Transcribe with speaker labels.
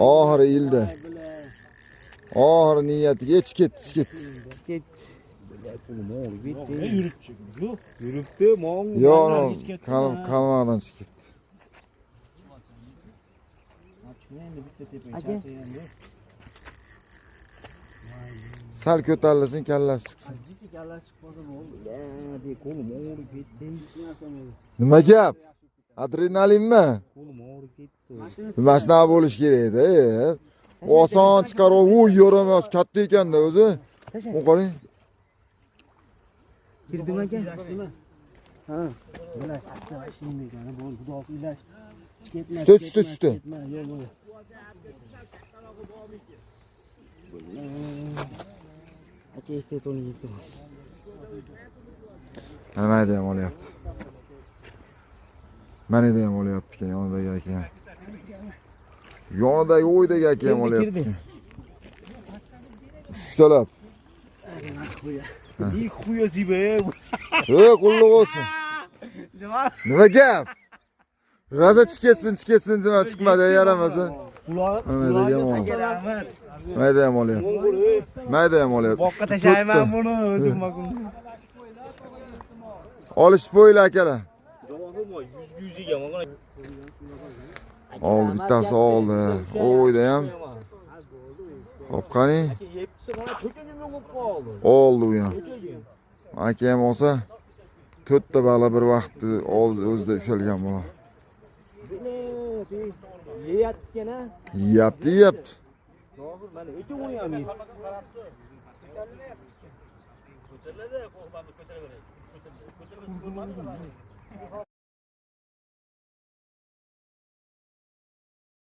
Speaker 1: Oxiri ildi. Oxiri niyatiga chiqit.
Speaker 2: Yuribdi,
Speaker 1: Yo'q, kalmadan chiqit. Sal ko'tarilsin, kallasi chiqsin. Nima gap? Adrenalinmi? Mashina bo'lish kerak edi. Oson chiqarib, u yo'ramas katta ekanda o'zi. Bu qarang.
Speaker 2: Kirdim aka. Ha. Ilaç şimdi yani bu ilaç ilaç.
Speaker 1: Tushdi.
Speaker 2: Aka ehtiyot bo'ling iltimos.
Speaker 1: Nima deyam olyapti. Meni de ham olyapti ekan, yonidagi aka. Yonidagi o'ydagi aka ham olyapti. Uchtalab.
Speaker 2: İyi kuyuyorsun be.
Speaker 1: Qulluq olsun. Nima gap? Raza chiqasin dema chiqmadi, yaramasa. Mayda ham olyapti.
Speaker 2: Boqqa tashayman buni o'zim maqum.
Speaker 1: Olishib qo'yinglar akalar.
Speaker 2: Yüzüge mana.
Speaker 1: Oldi, bittasi oldi. O'yda ham. Hop qani? Oldi u ham. Aka ham olsa 4 ta bala bir vaqt o'zida ushalgan bola. Yeyapti.
Speaker 2: To'g'ri, mana o'ta o'ynamaydi. Ko'tariladi, qo'rqmani ko'taraveradi.